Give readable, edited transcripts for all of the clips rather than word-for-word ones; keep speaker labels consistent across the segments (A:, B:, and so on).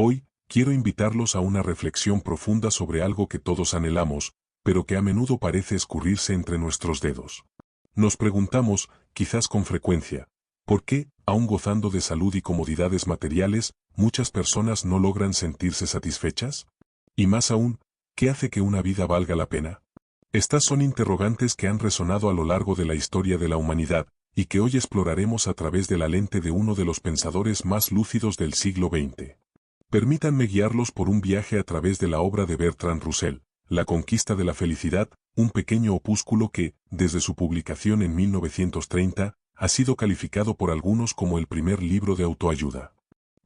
A: Hoy, quiero invitarlos a una reflexión profunda sobre algo que todos anhelamos, pero que a menudo parece escurrirse entre nuestros dedos. Nos preguntamos, quizás con frecuencia, ¿por qué, aun gozando de salud y comodidades materiales, muchas personas no logran sentirse satisfechas? Y más aún, ¿qué hace que una vida valga la pena? Estas son interrogantes que han resonado a lo largo de la historia de la humanidad, y que hoy exploraremos a través de la lente de uno de los pensadores más lúcidos del siglo XX. Permítanme guiarlos por un viaje a través de la obra de Bertrand Russell, La conquista de la felicidad, un pequeño opúsculo que, desde su publicación en 1930, ha sido calificado por algunos como el primer libro de autoayuda.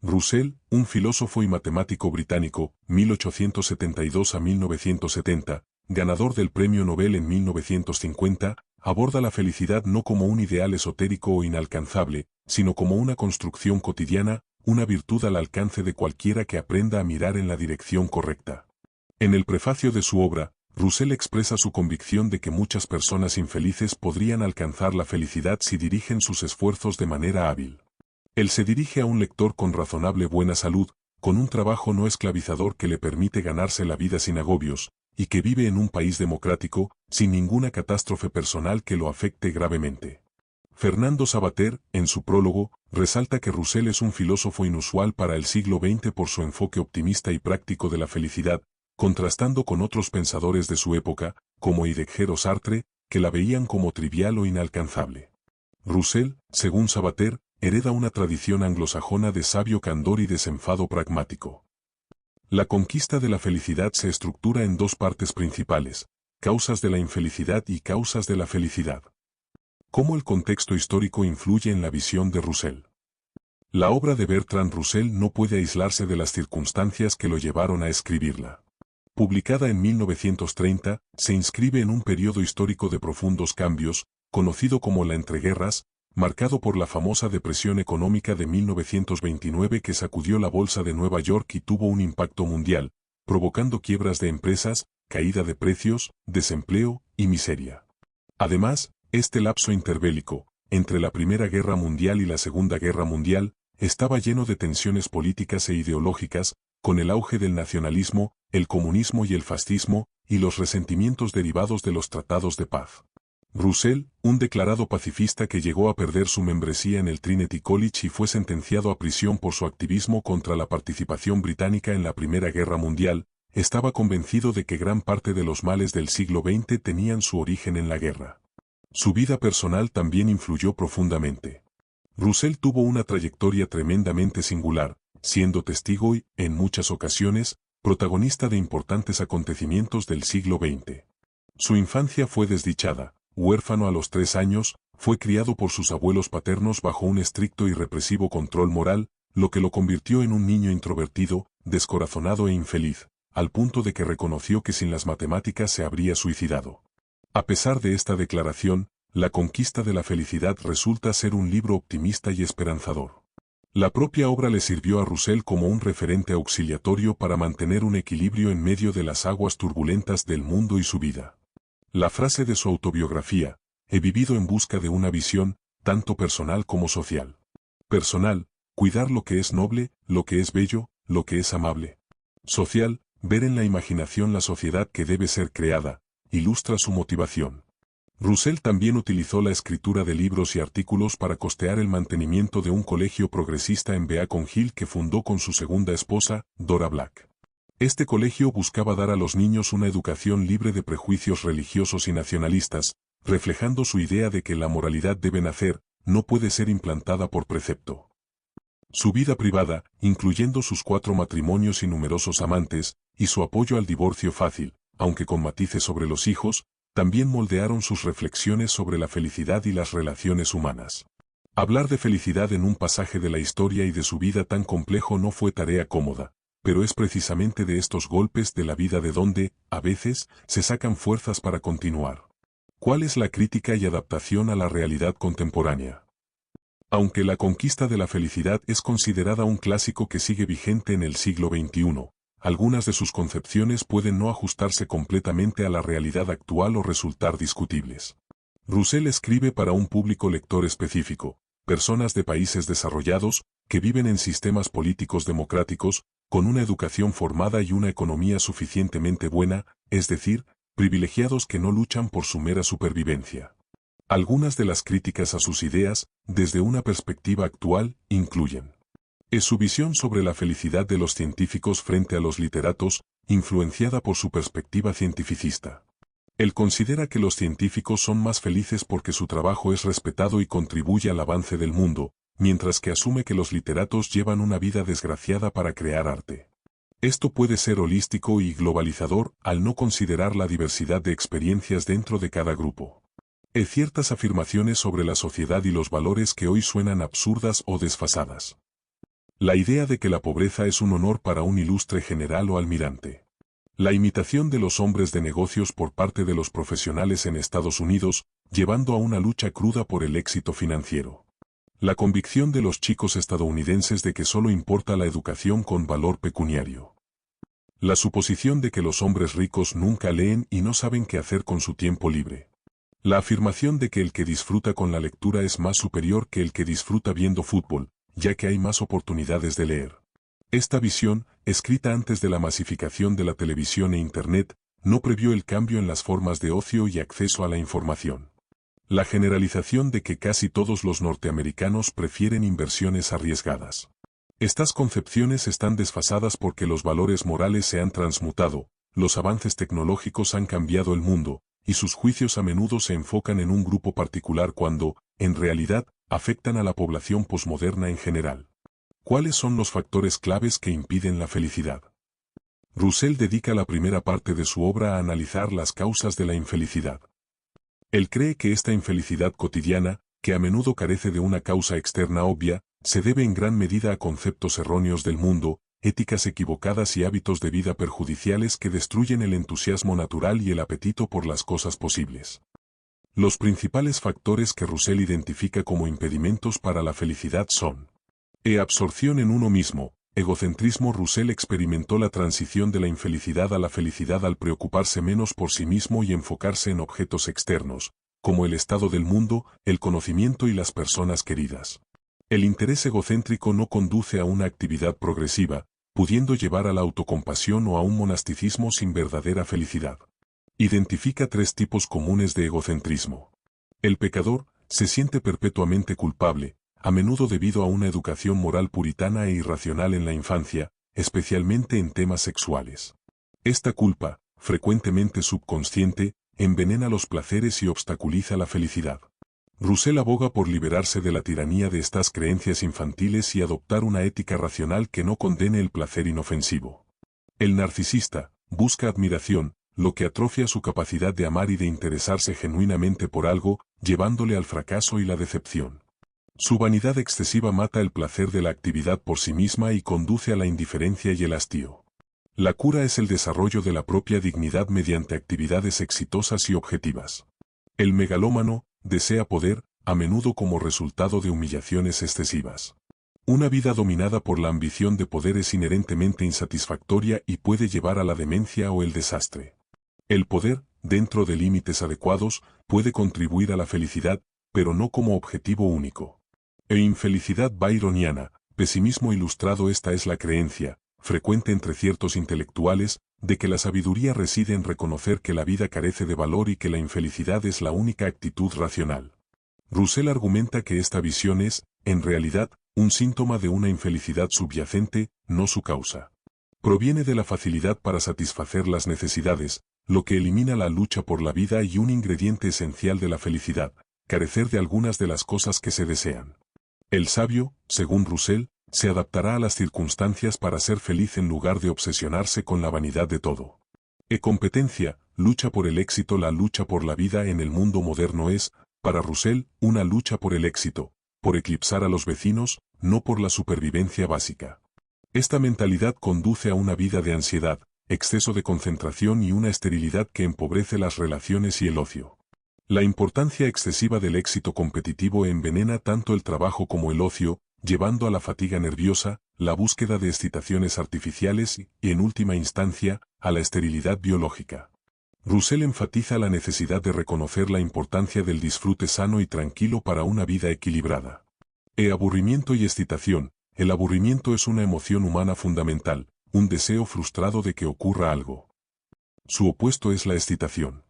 A: Russell, un filósofo y matemático británico, 1872 a 1970, ganador del Premio Nobel en 1950, aborda la felicidad no como un ideal esotérico o inalcanzable, sino como una construcción cotidiana, una virtud al alcance de cualquiera que aprenda a mirar en la dirección correcta. En el prefacio de su obra, Russell expresa su convicción de que muchas personas infelices podrían alcanzar la felicidad si dirigen sus esfuerzos de manera hábil. Él se dirige a un lector con razonable buena salud, con un trabajo no esclavizador que le permite ganarse la vida sin agobios, y que vive en un país democrático, sin ninguna catástrofe personal que lo afecte gravemente. Fernando Savater, en su prólogo, resalta que Russell es un filósofo inusual para el siglo XX por su enfoque optimista y práctico de la felicidad, contrastando con otros pensadores de su época, como Heidegger o Sartre, que la veían como trivial o inalcanzable. Russell, según Savater, hereda una tradición anglosajona de sabio candor y desenfado pragmático. La conquista de la felicidad se estructura en dos partes principales, causas de la infelicidad y causas de la felicidad. ¿Cómo el contexto histórico influye en la visión de Russell? La obra de Bertrand Russell no puede aislarse de las circunstancias que lo llevaron a escribirla. Publicada en 1930, se inscribe en un periodo histórico de profundos cambios, conocido como la entreguerras, marcado por la famosa depresión económica de 1929 que sacudió la bolsa de Nueva York y tuvo un impacto mundial, provocando quiebras de empresas, caída de precios, desempleo y miseria. Además, este lapso interbélico, entre la Primera Guerra Mundial y la Segunda Guerra Mundial, estaba lleno de tensiones políticas e ideológicas, con el auge del nacionalismo, el comunismo y el fascismo, y los resentimientos derivados de los tratados de paz. Russell, un declarado pacifista que llegó a perder su membresía en el Trinity College y fue sentenciado a prisión por su activismo contra la participación británica en la Primera Guerra Mundial, estaba convencido de que gran parte de los males del siglo XX tenían su origen en la guerra. Su vida personal también influyó profundamente. Russell tuvo una trayectoria tremendamente singular, siendo testigo y, en muchas ocasiones, protagonista de importantes acontecimientos del siglo XX. Su infancia fue desdichada. Huérfano a los 3 años, fue criado por sus abuelos paternos bajo un estricto y represivo control moral, lo que lo convirtió en un niño introvertido, descorazonado e infeliz, al punto de que reconoció que sin las matemáticas se habría suicidado. A pesar de esta declaración, La conquista de la felicidad resulta ser un libro optimista y esperanzador. La propia obra le sirvió a Russell como un referente auxiliatorio para mantener un equilibrio en medio de las aguas turbulentas del mundo y su vida. La frase de su autobiografía, he vivido en busca de una visión, tanto personal como social. Personal, cuidar lo que es noble, lo que es bello, lo que es amable. Social, ver en la imaginación la sociedad que debe ser creada, ilustra su motivación. Russell también utilizó la escritura de libros y artículos para costear el mantenimiento de un colegio progresista en Beacon Hill que fundó con su segunda esposa, Dora Black. Este colegio buscaba dar a los niños una educación libre de prejuicios religiosos y nacionalistas, reflejando su idea de que la moralidad debe nacer, no puede ser implantada por precepto. Su vida privada, incluyendo sus 4 matrimonios y numerosos amantes, y su apoyo al divorcio fácil, aunque con matices sobre los hijos, también moldearon sus reflexiones sobre la felicidad y las relaciones humanas. Hablar de felicidad en un pasaje de la historia y de su vida tan complejo no fue tarea cómoda. Pero es precisamente de estos golpes de la vida de donde, a veces, se sacan fuerzas para continuar. ¿Cuál es la crítica y adaptación a la realidad contemporánea? Aunque La conquista de la felicidad es considerada un clásico que sigue vigente en el siglo XXI, algunas de sus concepciones pueden no ajustarse completamente a la realidad actual o resultar discutibles. Russell escribe para un público lector específico, personas de países desarrollados, que viven en sistemas políticos democráticos, con una educación formada y una economía suficientemente buena, es decir, privilegiados que no luchan por su mera supervivencia. Algunas de las críticas a sus ideas, desde una perspectiva actual, incluyen: es su visión sobre la felicidad de los científicos frente a los literatos, influenciada por su perspectiva cientificista. Él considera que los científicos son más felices porque su trabajo es respetado y contribuye al avance del mundo, mientras que asume que los literatos llevan una vida desgraciada para crear arte. Esto puede ser holístico y globalizador al no considerar la diversidad de experiencias dentro de cada grupo. Hay ciertas afirmaciones sobre la sociedad y los valores que hoy suenan absurdas o desfasadas. La idea de que la pobreza es un honor para un ilustre general o almirante. La imitación de los hombres de negocios por parte de los profesionales en Estados Unidos, llevando a una lucha cruda por el éxito financiero. La convicción de los chicos estadounidenses de que solo importa la educación con valor pecuniario. La suposición de que los hombres ricos nunca leen y no saben qué hacer con su tiempo libre. La afirmación de que el que disfruta con la lectura es más superior que el que disfruta viendo fútbol, ya que hay más oportunidades de leer. Esta visión, escrita antes de la masificación de la televisión e Internet, no previó el cambio en las formas de ocio y acceso a la información. La generalización de que casi todos los norteamericanos prefieren inversiones arriesgadas. Estas concepciones están desfasadas porque los valores morales se han transmutado, los avances tecnológicos han cambiado el mundo, y sus juicios a menudo se enfocan en un grupo particular cuando, en realidad, afectan a la población posmoderna en general. ¿Cuáles son los factores claves que impiden la felicidad? Russell dedica la primera parte de su obra a analizar las causas de la infelicidad. Él cree que esta infelicidad cotidiana, que a menudo carece de una causa externa obvia, se debe en gran medida a conceptos erróneos del mundo, éticas equivocadas y hábitos de vida perjudiciales que destruyen el entusiasmo natural y el apetito por las cosas posibles. Los principales factores que Russell identifica como impedimentos para la felicidad son: absorción en uno mismo, egocentrismo. Russell experimentó la transición de la infelicidad a la felicidad al preocuparse menos por sí mismo y enfocarse en objetos externos, como el estado del mundo, el conocimiento y las personas queridas. El interés egocéntrico no conduce a una actividad progresiva, pudiendo llevar a la autocompasión o a un monasticismo sin verdadera felicidad. Identifica 3 tipos comunes de egocentrismo. El pecador se siente perpetuamente culpable, a menudo debido a una educación moral puritana e irracional en la infancia, especialmente en temas sexuales. Esta culpa, frecuentemente subconsciente, envenena los placeres y obstaculiza la felicidad. Russell aboga por liberarse de la tiranía de estas creencias infantiles y adoptar una ética racional que no condene el placer inofensivo. El narcisista busca admiración, lo que atrofia su capacidad de amar y de interesarse genuinamente por algo, llevándole al fracaso y la decepción. Su vanidad excesiva mata el placer de la actividad por sí misma y conduce a la indiferencia y el hastío. La cura es el desarrollo de la propia dignidad mediante actividades exitosas y objetivas. El megalómano desea poder, a menudo como resultado de humillaciones excesivas. Una vida dominada por la ambición de poder es inherentemente insatisfactoria y puede llevar a la demencia o el desastre. El poder, dentro de límites adecuados, puede contribuir a la felicidad, pero no como objetivo único. Infelicidad byroniana, pesimismo ilustrado. Esta es la creencia, frecuente entre ciertos intelectuales, de que la sabiduría reside en reconocer que la vida carece de valor y que la infelicidad es la única actitud racional. Russell argumenta que esta visión es, en realidad, un síntoma de una infelicidad subyacente, no su causa. Proviene de la facilidad para satisfacer las necesidades, lo que elimina la lucha por la vida y un ingrediente esencial de la felicidad, carecer de algunas de las cosas que se desean. El sabio, según Russell, se adaptará a las circunstancias para ser feliz en lugar de obsesionarse con la vanidad de todo. Competencia, lucha por el éxito. La lucha por la vida en el mundo moderno es, para Russell, una lucha por el éxito, por eclipsar a los vecinos, no por la supervivencia básica. Esta mentalidad conduce a una vida de ansiedad, exceso de concentración y una esterilidad que empobrece las relaciones y el ocio. La importancia excesiva del éxito competitivo envenena tanto el trabajo como el ocio, llevando a la fatiga nerviosa, la búsqueda de excitaciones artificiales y, en última instancia, a la esterilidad biológica. Russell enfatiza la necesidad de reconocer la importancia del disfrute sano y tranquilo para una vida equilibrada. Aburrimiento y excitación. El aburrimiento es una emoción humana fundamental, un deseo frustrado de que ocurra algo. Su opuesto es la excitación.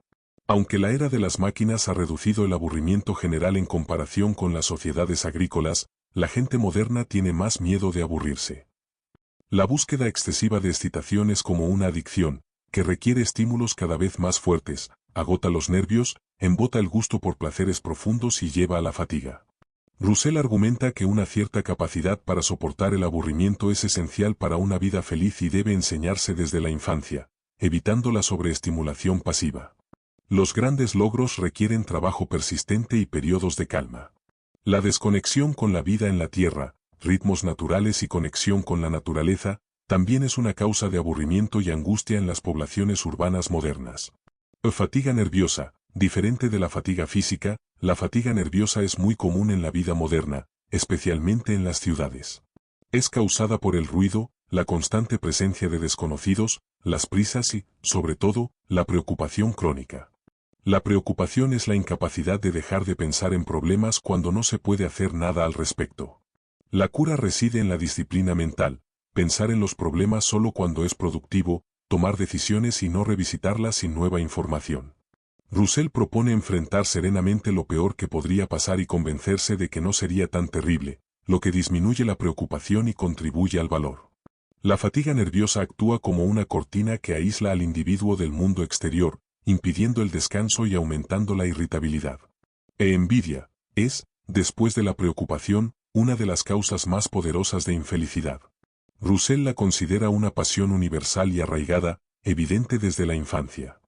A: Aunque la era de las máquinas ha reducido el aburrimiento general en comparación con las sociedades agrícolas, la gente moderna tiene más miedo de aburrirse. La búsqueda excesiva de excitación es como una adicción, que requiere estímulos cada vez más fuertes, agota los nervios, embota el gusto por placeres profundos y lleva a la fatiga. Roussel argumenta que una cierta capacidad para soportar el aburrimiento es esencial para una vida feliz y debe enseñarse desde la infancia, evitando la sobreestimulación pasiva. Los grandes logros requieren trabajo persistente y periodos de calma. La desconexión con la vida en la tierra, ritmos naturales y conexión con la naturaleza, también es una causa de aburrimiento y angustia en las poblaciones urbanas modernas. Fatiga nerviosa. Diferente de la fatiga física, la fatiga nerviosa es muy común en la vida moderna, especialmente en las ciudades. Es causada por el ruido, la constante presencia de desconocidos, las prisas y, sobre todo, la preocupación crónica. La preocupación es la incapacidad de dejar de pensar en problemas cuando no se puede hacer nada al respecto. La cura reside en la disciplina mental, pensar en los problemas solo cuando es productivo, tomar decisiones y no revisitarlas sin nueva información. Roussel propone enfrentar serenamente lo peor que podría pasar y convencerse de que no sería tan terrible, lo que disminuye la preocupación y contribuye al valor. La fatiga nerviosa actúa como una cortina que aísla al individuo del mundo exterior, impidiendo el descanso y aumentando la irritabilidad. Envidia es, después de la preocupación, una de las causas más poderosas de infelicidad. Roussel la considera una pasión universal y arraigada, evidente desde la infancia.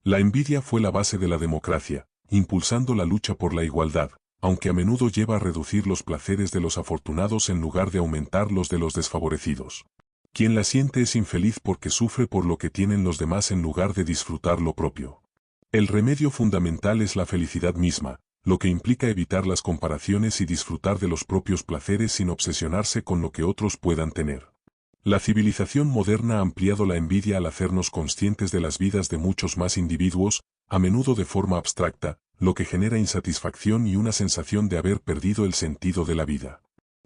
A: La envidia fue la base de la democracia, impulsando la lucha por la igualdad, aunque a menudo lleva a reducir los placeres de los afortunados en lugar de aumentar los de los desfavorecidos. Quien la siente es infeliz porque sufre por lo que tienen los demás en lugar de disfrutar lo propio. El remedio fundamental es la felicidad misma, lo que implica evitar las comparaciones y disfrutar de los propios placeres sin obsesionarse con lo que otros puedan tener. La civilización moderna ha ampliado la envidia al hacernos conscientes de las vidas de muchos más individuos, a menudo de forma abstracta, lo que genera insatisfacción y una sensación de haber perdido el sentido de la vida.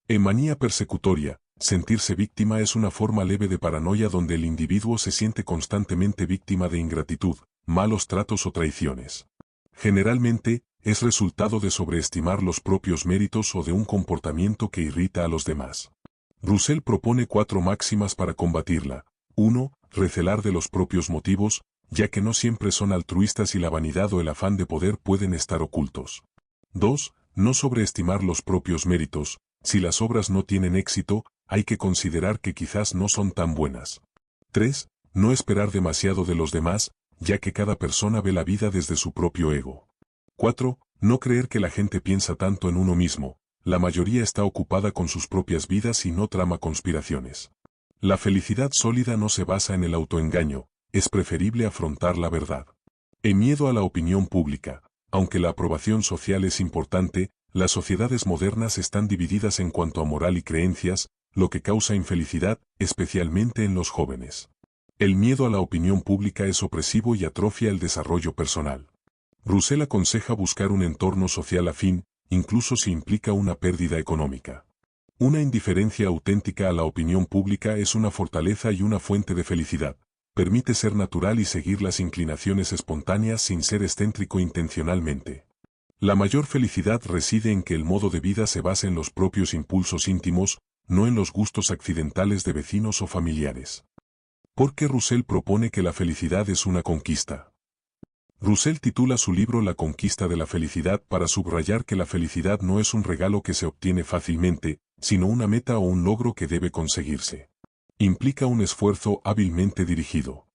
A: En manía persecutoria, sentirse víctima es una forma leve de paranoia donde el individuo se siente constantemente víctima de ingratitud, malos tratos o traiciones. Generalmente, es resultado de sobreestimar los propios méritos o de un comportamiento que irrita a los demás. Roussel propone 4 máximas para combatirla. 1. Recelar de los propios motivos, ya que no siempre son altruistas y la vanidad o el afán de poder pueden estar ocultos. 2. No sobreestimar los propios méritos. Si las obras no tienen éxito, hay que considerar que quizás no son tan buenas. 3. No esperar demasiado de los demás, ya que cada persona ve la vida desde su propio ego. 4. No creer que la gente piensa tanto en uno mismo. La mayoría está ocupada con sus propias vidas y no trama conspiraciones. La felicidad sólida no se basa en el autoengaño, es preferible afrontar la verdad. En miedo a la opinión pública, aunque la aprobación social es importante, las sociedades modernas están divididas en cuanto a moral y creencias, lo que causa infelicidad, especialmente en los jóvenes. El miedo a la opinión pública es opresivo y atrofia el desarrollo personal. Roussel aconseja buscar un entorno social afín, incluso si implica una pérdida económica. Una indiferencia auténtica a la opinión pública es una fortaleza y una fuente de felicidad. Permite ser natural y seguir las inclinaciones espontáneas sin ser excéntrico intencionalmente. La mayor felicidad reside en que el modo de vida se base en los propios impulsos íntimos, no en los gustos accidentales de vecinos o familiares. ¿Por qué Roussel propone que la felicidad es una conquista? Roussel titula su libro La conquista de la felicidad para subrayar que la felicidad no es un regalo que se obtiene fácilmente, sino una meta o un logro que debe conseguirse. Implica un esfuerzo hábilmente dirigido.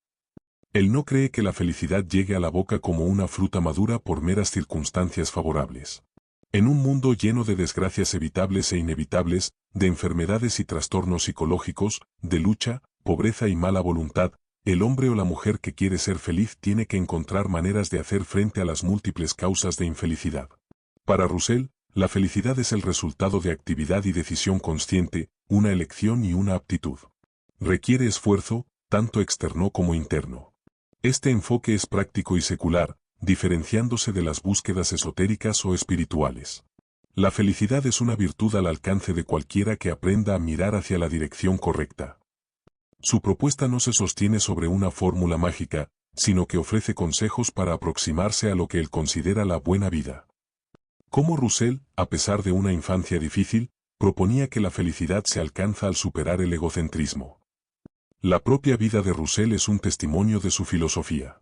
A: Él no cree que la felicidad llegue a la boca como una fruta madura por meras circunstancias favorables. En un mundo lleno de desgracias evitables e inevitables, de enfermedades y trastornos psicológicos, de lucha, pobreza y mala voluntad, el hombre o la mujer que quiere ser feliz tiene que encontrar maneras de hacer frente a las múltiples causas de infelicidad. Para Roussel, la felicidad es el resultado de actividad y decisión consciente, una elección y una aptitud. Requiere esfuerzo, tanto externo como interno. Este enfoque es práctico y secular, diferenciándose de las búsquedas esotéricas o espirituales. La felicidad es una virtud al alcance de cualquiera que aprenda a mirar hacia la dirección correcta. Su propuesta no se sostiene sobre una fórmula mágica, sino que ofrece consejos para aproximarse a lo que él considera la buena vida. Como Russell, a pesar de una infancia difícil, proponía que la felicidad se alcanza al superar el egocentrismo. La propia vida de Russell es un testimonio de su filosofía.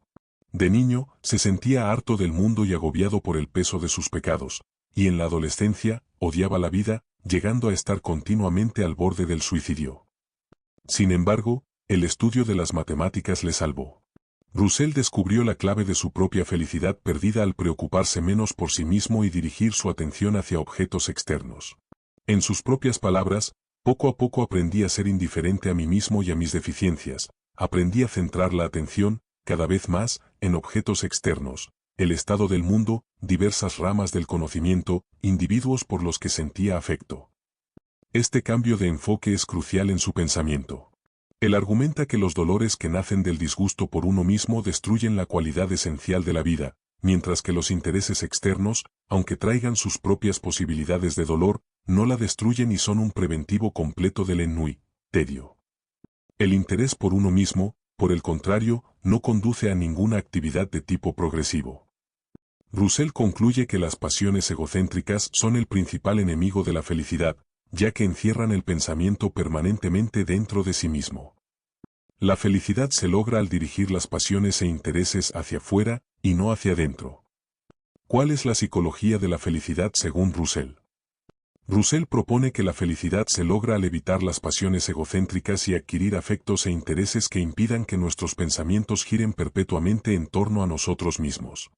A: De niño, se sentía harto del mundo y agobiado por el peso de sus pecados, y en la adolescencia, odiaba la vida, llegando a estar continuamente al borde del suicidio. Sin embargo, el estudio de las matemáticas le salvó. Russell descubrió la clave de su propia felicidad perdida al preocuparse menos por sí mismo y dirigir su atención hacia objetos externos. En sus propias palabras, poco a poco aprendí a ser indiferente a mí mismo y a mis deficiencias, aprendí a centrar la atención, cada vez más, en objetos externos, el estado del mundo, diversas ramas del conocimiento, individuos por los que sentía afecto. Este cambio de enfoque es crucial en su pensamiento. Él argumenta que los dolores que nacen del disgusto por uno mismo destruyen la cualidad esencial de la vida, mientras que los intereses externos, aunque traigan sus propias posibilidades de dolor, no la destruyen y son un preventivo completo del ennui, tedio. El interés por uno mismo, por el contrario, no conduce a ninguna actividad de tipo progresivo. Russell concluye que las pasiones egocéntricas son el principal enemigo de la felicidad, ya que encierran el pensamiento permanentemente dentro de sí mismo. La felicidad se logra al dirigir las pasiones e intereses hacia afuera y no hacia adentro. ¿Cuál es la psicología de la felicidad según Russell? Russell propone que la felicidad se logra al evitar las pasiones egocéntricas y adquirir afectos e intereses que impidan que nuestros pensamientos giren perpetuamente en torno a nosotros mismos.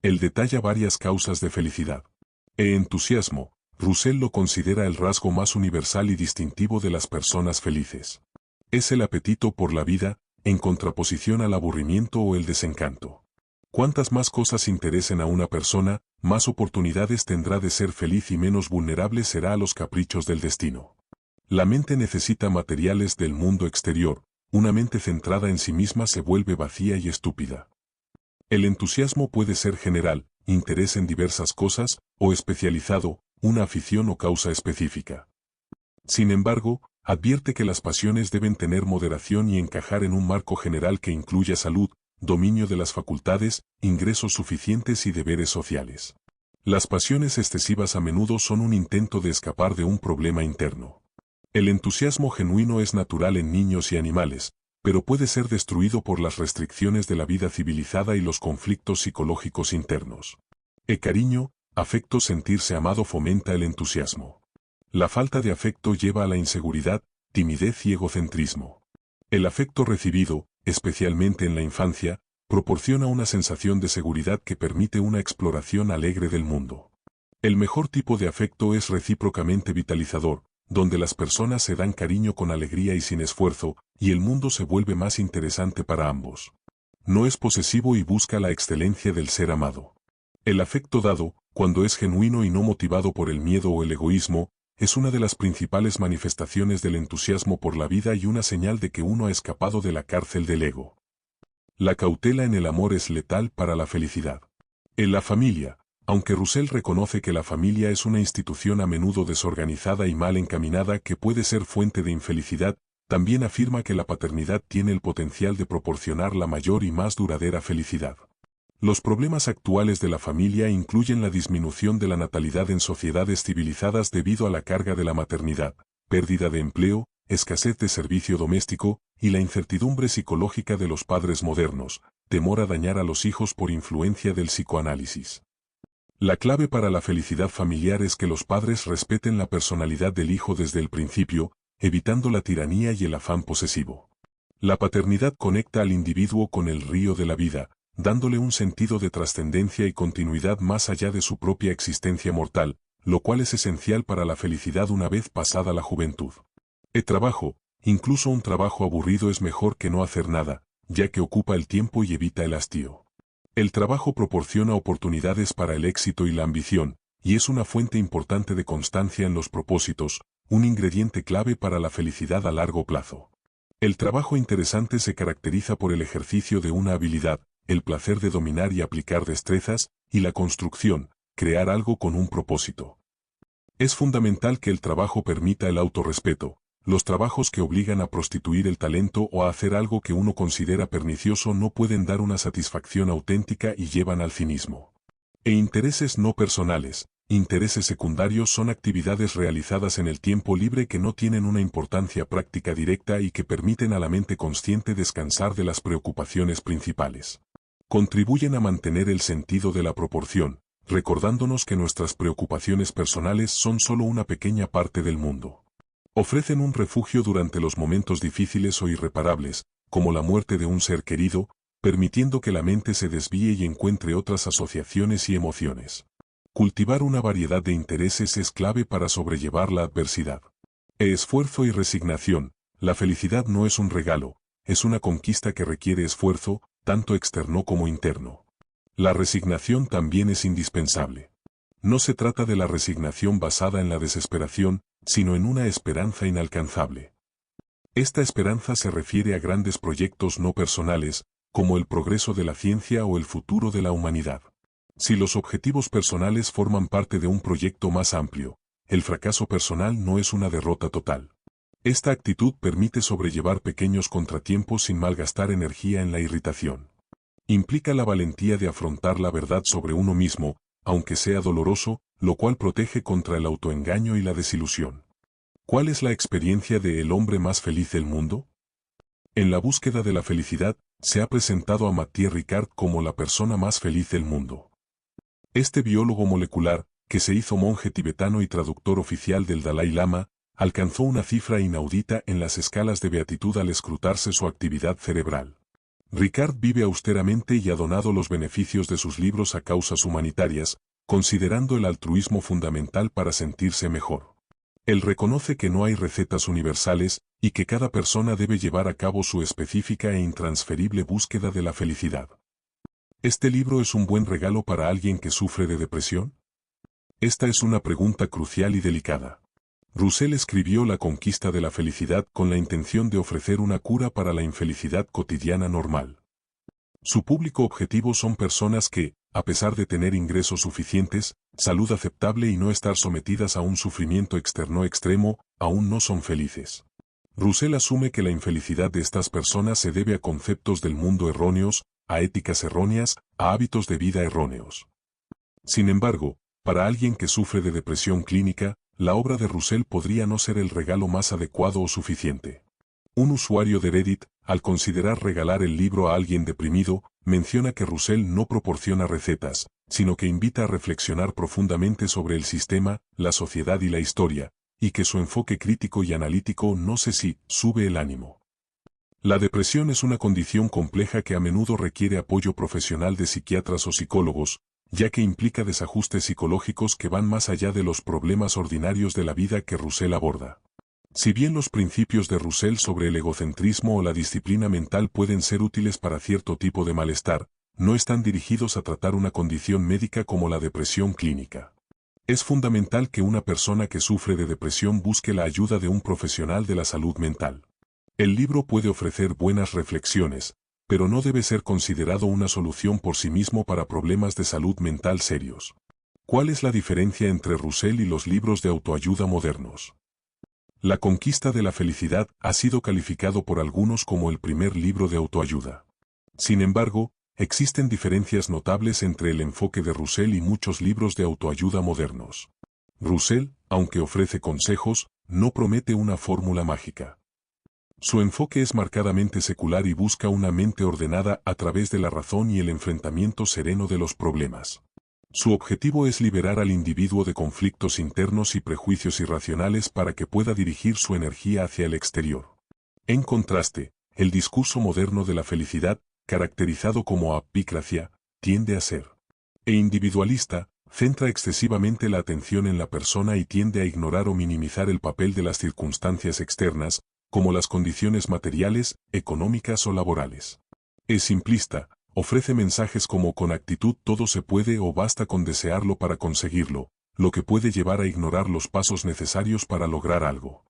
A: Él detalla varias causas de felicidad. Entusiasmo. Russell lo considera el rasgo más universal y distintivo de las personas felices. Es el apetito por la vida, en contraposición al aburrimiento o el desencanto. Cuantas más cosas interesen a una persona, más oportunidades tendrá de ser feliz y menos vulnerable será a los caprichos del destino. La mente necesita materiales del mundo exterior, una mente centrada en sí misma se vuelve vacía y estúpida. El entusiasmo puede ser general, interés en diversas cosas, o especializado, una afición o causa específica. Sin embargo, advierte que las pasiones deben tener moderación y encajar en un marco general que incluya salud, dominio de las facultades, ingresos suficientes y deberes sociales. Las pasiones excesivas a menudo son un intento de escapar de un problema interno. El entusiasmo genuino es natural en niños y animales, pero puede ser destruido por las restricciones de la vida civilizada y los conflictos psicológicos internos. El cariño, afecto, sentirse amado fomenta el entusiasmo. La falta de afecto lleva a la inseguridad, timidez y egocentrismo. El afecto recibido, especialmente en la infancia, proporciona una sensación de seguridad que permite una exploración alegre del mundo. El mejor tipo de afecto es recíprocamente vitalizador, donde las personas se dan cariño con alegría y sin esfuerzo, y el mundo se vuelve más interesante para ambos. No es posesivo y busca la excelencia del ser amado. El afecto dado, cuando es genuino y no motivado por el miedo o el egoísmo, es una de las principales manifestaciones del entusiasmo por la vida y una señal de que uno ha escapado de la cárcel del ego. La cautela en el amor es letal para la felicidad. En la familia, aunque Russell reconoce que la familia es una institución a menudo desorganizada y mal encaminada que puede ser fuente de infelicidad, también afirma que la paternidad tiene el potencial de proporcionar la mayor y más duradera felicidad. Los problemas actuales de la familia incluyen la disminución de la natalidad en sociedades civilizadas debido a la carga de la maternidad, pérdida de empleo, escasez de servicio doméstico, y la incertidumbre psicológica de los padres modernos, temor a dañar a los hijos por influencia del psicoanálisis. La clave para la felicidad familiar es que los padres respeten la personalidad del hijo desde el principio, evitando la tiranía y el afán posesivo. La paternidad conecta al individuo con el río de la vida, dándole un sentido de trascendencia y continuidad más allá de su propia existencia mortal, lo cual es esencial para la felicidad una vez pasada la juventud. El trabajo, incluso un trabajo aburrido es mejor que no hacer nada, ya que ocupa el tiempo y evita el hastío. El trabajo proporciona oportunidades para el éxito y la ambición, y es una fuente importante de constancia en los propósitos, un ingrediente clave para la felicidad a largo plazo. El trabajo interesante se caracteriza por el ejercicio de una habilidad, el placer de dominar y aplicar destrezas, y la construcción, crear algo con un propósito. Es fundamental que el trabajo permita el autorrespeto, los trabajos que obligan a prostituir el talento o a hacer algo que uno considera pernicioso no pueden dar una satisfacción auténtica y llevan al cinismo. E intereses no personales, intereses secundarios son actividades realizadas en el tiempo libre que no tienen una importancia práctica directa y que permiten a la mente consciente descansar de las preocupaciones principales. Contribuyen a mantener el sentido de la proporción, recordándonos que nuestras preocupaciones personales son solo una pequeña parte del mundo. Ofrecen un refugio durante los momentos difíciles o irreparables, como la muerte de un ser querido, permitiendo que la mente se desvíe y encuentre otras asociaciones y emociones. Cultivar una variedad de intereses es clave para sobrellevar la adversidad. Esfuerzo y resignación. La felicidad no es un regalo, es una conquista que requiere esfuerzo, tanto externo como interno. La resignación también es indispensable. No se trata de la resignación basada en la desesperación, sino en una esperanza inalcanzable. Esta esperanza se refiere a grandes proyectos no personales, como el progreso de la ciencia o el futuro de la humanidad. Si los objetivos personales forman parte de un proyecto más amplio, el fracaso personal no es una derrota total. Esta actitud permite sobrellevar pequeños contratiempos sin malgastar energía en la irritación. Implica la valentía de afrontar la verdad sobre uno mismo, aunque sea doloroso, lo cual protege contra el autoengaño y la desilusión. ¿Cuál es la experiencia de el hombre más feliz del mundo? En la búsqueda de la felicidad, se ha presentado a Mathieu Ricard como la persona más feliz del mundo. Este biólogo molecular, que se hizo monje tibetano y traductor oficial del Dalai Lama, alcanzó una cifra inaudita en las escalas de beatitud al escrutarse su actividad cerebral. Ricard vive austeramente y ha donado los beneficios de sus libros a causas humanitarias, considerando el altruismo fundamental para sentirse mejor. Él reconoce que no hay recetas universales y que cada persona debe llevar a cabo su específica e intransferible búsqueda de la felicidad. ¿Este libro es un buen regalo para alguien que sufre de depresión? Esta es una pregunta crucial y delicada. Roussel escribió La conquista de la felicidad con la intención de ofrecer una cura para la infelicidad cotidiana normal. Su público objetivo son personas que, a pesar de tener ingresos suficientes, salud aceptable y no estar sometidas a un sufrimiento externo extremo, aún no son felices. Roussel asume que la infelicidad de estas personas se debe a conceptos del mundo erróneos, a éticas erróneas, a hábitos de vida erróneos. Sin embargo, para alguien que sufre de depresión clínica, la obra de Roussel podría no ser el regalo más adecuado o suficiente. Un usuario de Reddit, al considerar regalar el libro a alguien deprimido, menciona que Roussel no proporciona recetas, sino que invita a reflexionar profundamente sobre el sistema, la sociedad y la historia, y que su enfoque crítico y analítico no sé si sube el ánimo. La depresión es una condición compleja que a menudo requiere apoyo profesional de psiquiatras o psicólogos, ya que implica desajustes psicológicos que van más allá de los problemas ordinarios de la vida que Roussel aborda. Si bien los principios de Roussel sobre el egocentrismo o la disciplina mental pueden ser útiles para cierto tipo de malestar, no están dirigidos a tratar una condición médica como la depresión clínica. Es fundamental que una persona que sufre de depresión busque la ayuda de un profesional de la salud mental. El libro puede ofrecer buenas reflexiones, pero no debe ser considerado una solución por sí mismo para problemas de salud mental serios. ¿Cuál es la diferencia entre Roussel y los libros de autoayuda modernos? La conquista de la felicidad ha sido calificado por algunos como el primer libro de autoayuda. Sin embargo, existen diferencias notables entre el enfoque de Roussel y muchos libros de autoayuda modernos. Roussel, aunque ofrece consejos, no promete una fórmula mágica. Su enfoque es marcadamente secular y busca una mente ordenada a través de la razón y el enfrentamiento sereno de los problemas. Su objetivo es liberar al individuo de conflictos internos y prejuicios irracionales para que pueda dirigir su energía hacia el exterior. En contraste, el discurso moderno de la felicidad, caracterizado como apicracia, tiende a ser individualista, centra excesivamente la atención en la persona y tiende a ignorar o minimizar el papel de las circunstancias externas, como las condiciones materiales, económicas o laborales. Es simplista, ofrece mensajes como con actitud todo se puede o basta con desearlo para conseguirlo, lo que puede llevar a ignorar los pasos necesarios para lograr algo.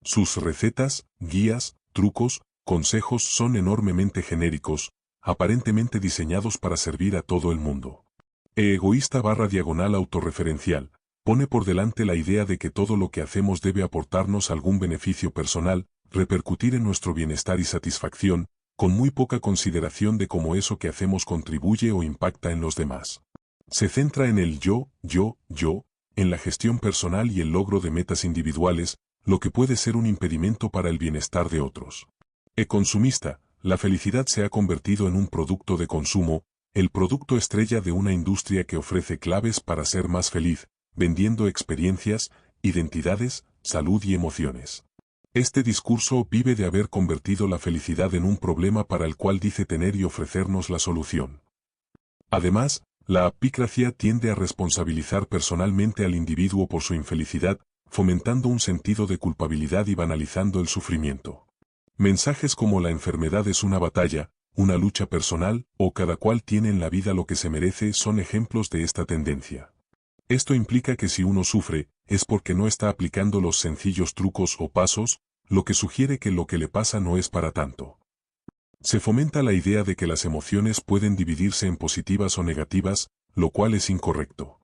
A: Sus recetas, guías, trucos, consejos son enormemente genéricos, aparentemente diseñados para servir a todo el mundo. Egoísta / autorreferencial, Pone por delante la idea de que todo lo que hacemos debe aportarnos algún beneficio personal, repercutir en nuestro bienestar y satisfacción, con muy poca consideración de cómo eso que hacemos contribuye o impacta en los demás. Se centra en el yo, en la gestión personal y el logro de metas individuales, lo que puede ser un impedimento para el bienestar de otros. Consumista, la felicidad se ha convertido en un producto de consumo, el producto estrella de una industria que ofrece claves para ser más feliz, vendiendo experiencias, identidades, salud y emociones. Este discurso vive de haber convertido la felicidad en un problema para el cual dice tener y ofrecernos la solución. Además, la epicracia tiende a responsabilizar personalmente al individuo por su infelicidad, fomentando un sentido de culpabilidad y banalizando el sufrimiento. Mensajes como la enfermedad es una batalla, una lucha personal, o cada cual tiene en la vida lo que se merece son ejemplos de esta tendencia. Esto implica que si uno sufre, es porque no está aplicando los sencillos trucos o pasos, lo que sugiere que lo que le pasa no es para tanto. Se fomenta la idea de que las emociones pueden dividirse en positivas o negativas, lo cual es incorrecto.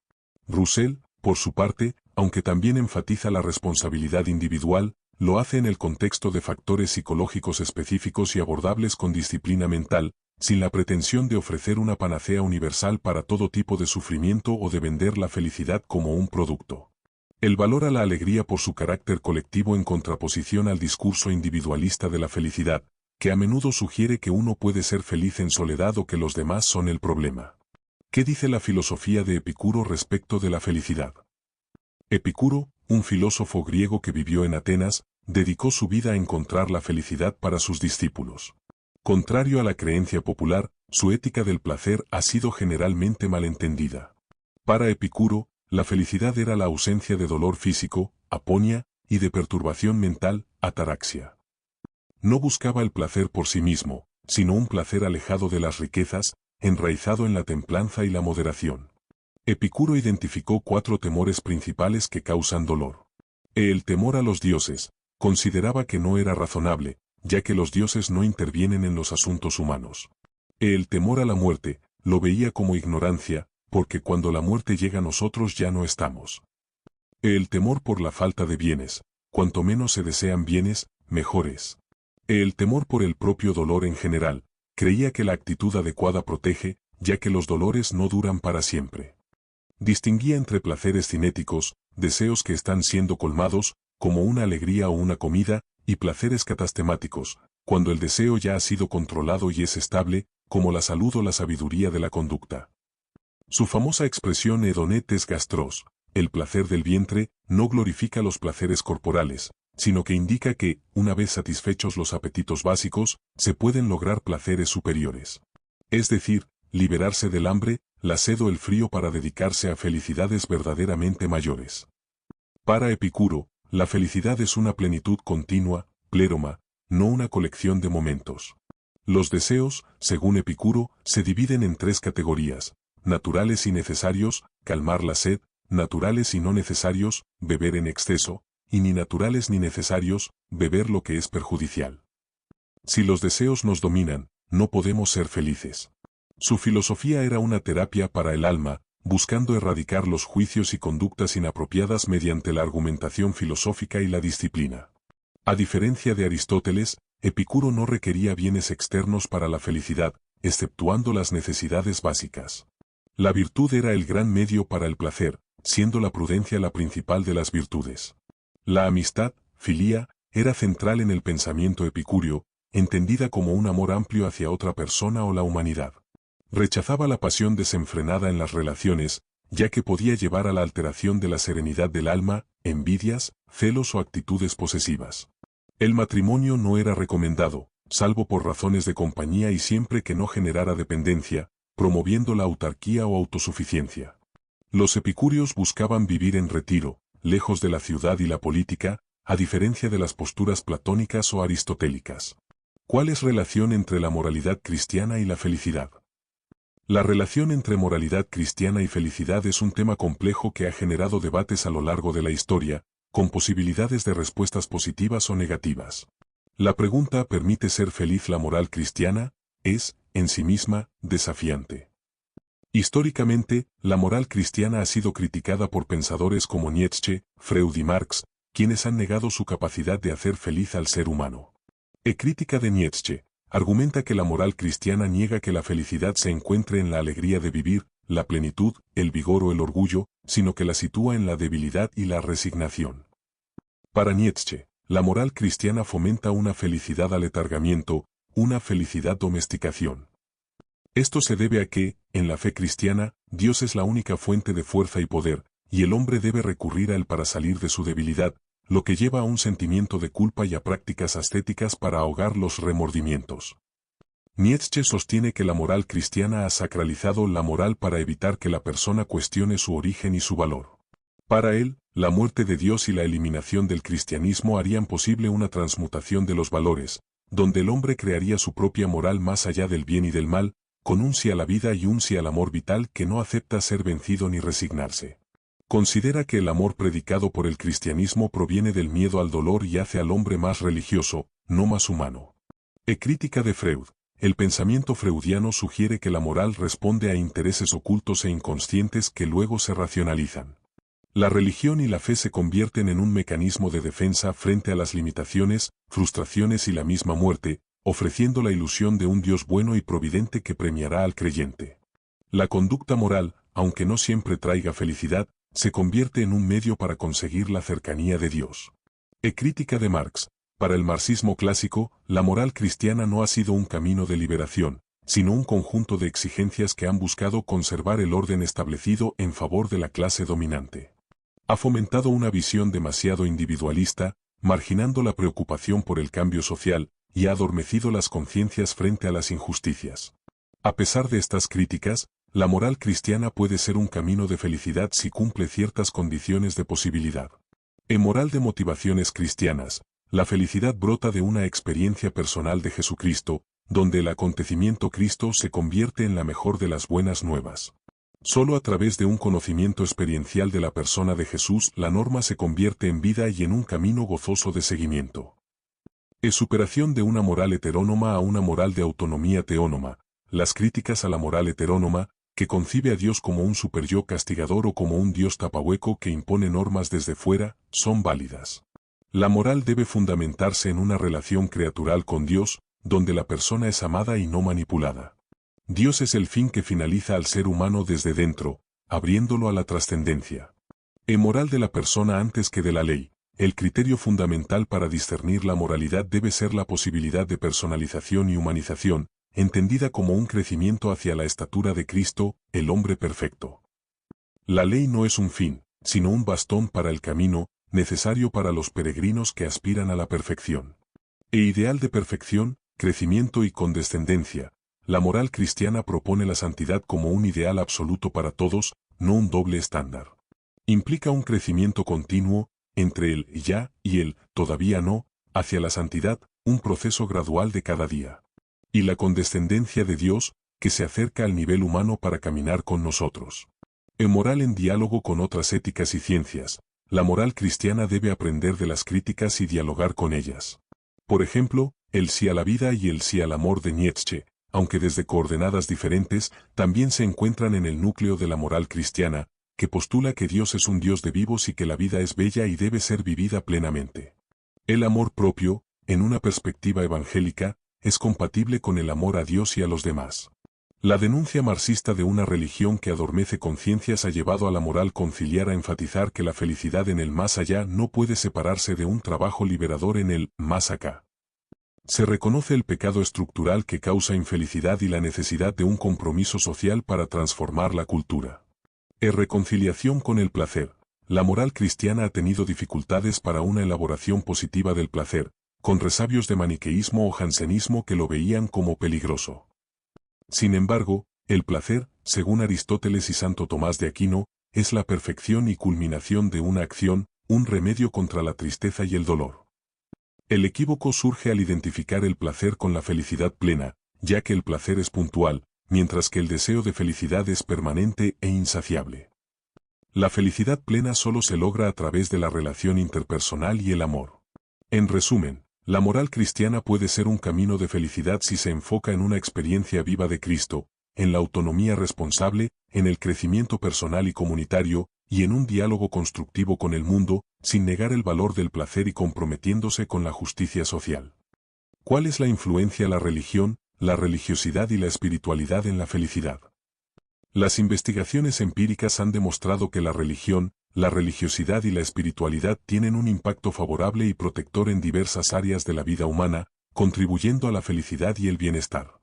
A: Russell, por su parte, aunque también enfatiza la responsabilidad individual, lo hace en el contexto de factores psicológicos específicos y abordables con disciplina mental, sin la pretensión de ofrecer una panacea universal para todo tipo de sufrimiento o de vender la felicidad como un producto. Él valora la alegría por su carácter colectivo en contraposición al discurso individualista de la felicidad, que a menudo sugiere que uno puede ser feliz en soledad o que los demás son el problema. ¿Qué dice la filosofía de Epicuro respecto de la felicidad? Epicuro, un filósofo griego que vivió en Atenas, dedicó su vida a encontrar la felicidad para sus discípulos. Contrario a la creencia popular, su ética del placer ha sido generalmente malentendida. Para Epicuro, la felicidad era la ausencia de dolor físico, aponia, y de perturbación mental, ataraxia. No buscaba el placer por sí mismo, sino un placer alejado de las riquezas, enraizado en la templanza y la moderación. Epicuro identificó 4 temores principales que causan dolor. El temor a los dioses, consideraba que no era razonable, ya que los dioses no intervienen en los asuntos humanos. El temor a la muerte, lo veía como ignorancia, porque cuando la muerte llega a nosotros ya no estamos. El temor por la falta de bienes, cuanto menos se desean bienes, mejor es. El temor por el propio dolor en general, creía que la actitud adecuada protege, ya que los dolores no duran para siempre. Distinguía entre placeres cinéticos, deseos que están siendo colmados, como una alegría o una comida, y placeres catastemáticos, cuando el deseo ya ha sido controlado y es estable, como la salud o la sabiduría de la conducta. Su famosa expresión hedonetes gastros, el placer del vientre, no glorifica los placeres corporales, sino que indica que, una vez satisfechos los apetitos básicos, se pueden lograr placeres superiores. Es decir, liberarse del hambre, la sed o el frío para dedicarse a felicidades verdaderamente mayores. Para Epicuro, la felicidad es una plenitud continua, pléroma, no una colección de momentos. Los deseos, según Epicuro, se dividen en 3 categorías: naturales y necesarios, calmar la sed; naturales y no necesarios, beber en exceso; y ni naturales ni necesarios, beber lo que es perjudicial. Si los deseos nos dominan, no podemos ser felices. Su filosofía era una terapia para el alma, buscando erradicar los juicios y conductas inapropiadas mediante la argumentación filosófica y la disciplina. A diferencia de Aristóteles, Epicuro no requería bienes externos para la felicidad, exceptuando las necesidades básicas. La virtud era el gran medio para el placer, siendo la prudencia la principal de las virtudes. La amistad, filía, era central en el pensamiento epicúreo, entendida como un amor amplio hacia otra persona o la humanidad. Rechazaba la pasión desenfrenada en las relaciones, ya que podía llevar a la alteración de la serenidad del alma, envidias, celos o actitudes posesivas. El matrimonio no era recomendado, salvo por razones de compañía y siempre que no generara dependencia, promoviendo la autarquía o autosuficiencia. Los epicúreos buscaban vivir en retiro, lejos de la ciudad y la política, a diferencia de las posturas platónicas o aristotélicas. ¿Cuál es la relación entre la moralidad cristiana y la felicidad? La relación entre moralidad cristiana y felicidad es un tema complejo que ha generado debates a lo largo de la historia, con posibilidades de respuestas positivas o negativas. La pregunta ¿permite ser feliz la moral cristiana? Es, en sí misma, desafiante. Históricamente, la moral cristiana ha sido criticada por pensadores como Nietzsche, Freud y Marx, quienes han negado su capacidad de hacer feliz al ser humano. Crítica de Nietzsche argumenta que la moral cristiana niega que la felicidad se encuentre en la alegría de vivir, la plenitud, el vigor o el orgullo, sino que la sitúa en la debilidad y la resignación. Para Nietzsche, la moral cristiana fomenta una felicidad aletargamiento, una felicidad domesticación. Esto se debe a que, en la fe cristiana, Dios es la única fuente de fuerza y poder, y el hombre debe recurrir a él para salir de su debilidad, lo que lleva a un sentimiento de culpa y a prácticas ascéticas para ahogar los remordimientos. Nietzsche sostiene que la moral cristiana ha sacralizado la moral para evitar que la persona cuestione su origen y su valor. Para él, la muerte de Dios y la eliminación del cristianismo harían posible una transmutación de los valores, donde el hombre crearía su propia moral más allá del bien y del mal, con un sí a la vida y un sí al amor vital que no acepta ser vencido ni resignarse. Considera que el amor predicado por el cristianismo proviene del miedo al dolor y hace al hombre más religioso, no más humano. Crítica de Freud. El pensamiento freudiano sugiere que la moral responde a intereses ocultos e inconscientes que luego se racionalizan. La religión y la fe se convierten en un mecanismo de defensa frente a las limitaciones, frustraciones y la misma muerte, ofreciendo la ilusión de un Dios bueno y providente que premiará al creyente. La conducta moral, aunque no siempre traiga felicidad, se convierte en un medio para conseguir la cercanía de Dios. Crítica de Marx. Para el marxismo clásico, la moral cristiana no ha sido un camino de liberación, sino un conjunto de exigencias que han buscado conservar el orden establecido en favor de la clase dominante. Ha fomentado una visión demasiado individualista, marginando la preocupación por el cambio social, y ha adormecido las conciencias frente a las injusticias. A pesar de estas críticas, la moral cristiana puede ser un camino de felicidad si cumple ciertas condiciones de posibilidad. En moral de motivaciones cristianas, la felicidad brota de una experiencia personal de Jesucristo, donde el acontecimiento Cristo se convierte en la mejor de las buenas nuevas. Solo a través de un conocimiento experiencial de la persona de Jesús la norma se convierte en vida y en un camino gozoso de seguimiento. Es superación de una moral heterónoma a una moral de autonomía teónoma. Las críticas a la moral heterónoma, que concibe a Dios como un superyo castigador o como un Dios tapahueco que impone normas desde fuera, son válidas. La moral debe fundamentarse en una relación creatural con Dios, donde la persona es amada y no manipulada. Dios es el fin que finaliza al ser humano desde dentro, abriéndolo a la trascendencia. En moral de la persona antes que de la ley, el criterio fundamental para discernir la moralidad debe ser la posibilidad de personalización y humanización, entendida como un crecimiento hacia la estatura de Cristo, el hombre perfecto. La ley no es un fin, sino un bastón para el camino, necesario para los peregrinos que aspiran a la perfección. Ideal de perfección, crecimiento y condescendencia. La moral cristiana propone la santidad como un ideal absoluto para todos, no un doble estándar. Implica un crecimiento continuo, entre el ya y el todavía no, hacia la santidad, un proceso gradual de cada día. Y la condescendencia de Dios, que se acerca al nivel humano para caminar con nosotros. En moral en diálogo con otras éticas y ciencias, la moral cristiana debe aprender de las críticas y dialogar con ellas. Por ejemplo, el sí a la vida y el sí al amor de Nietzsche, aunque desde coordenadas diferentes, también se encuentran en el núcleo de la moral cristiana, que postula que Dios es un Dios de vivos y que la vida es bella y debe ser vivida plenamente. El amor propio, en una perspectiva evangélica, es compatible con el amor a Dios y a los demás. La denuncia marxista de una religión que adormece conciencias ha llevado a la moral conciliar a enfatizar que la felicidad en el más allá no puede separarse de un trabajo liberador en el más acá. Se reconoce el pecado estructural que causa infelicidad y la necesidad de un compromiso social para transformar la cultura. Reconciliación con el placer. La moral cristiana ha tenido dificultades para una elaboración positiva del placer, con resabios de maniqueísmo o jansenismo que lo veían como peligroso. Sin embargo, el placer, según Aristóteles y Santo Tomás de Aquino, es la perfección y culminación de una acción, un remedio contra la tristeza y el dolor. El equívoco surge al identificar el placer con la felicidad plena, ya que el placer es puntual, mientras que el deseo de felicidad es permanente e insaciable. La felicidad plena solo se logra a través de la relación interpersonal y el amor. En resumen, la moral cristiana puede ser un camino de felicidad si se enfoca en una experiencia viva de Cristo, en la autonomía responsable, en el crecimiento personal y comunitario, y en un diálogo constructivo con el mundo, sin negar el valor del placer y comprometiéndose con la justicia social. ¿Cuál es la influencia de la religión, la religiosidad y la espiritualidad en la felicidad? Las investigaciones empíricas han demostrado que la religión, la religiosidad y la espiritualidad tienen un impacto favorable y protector en diversas áreas de la vida humana, contribuyendo a la felicidad y el bienestar.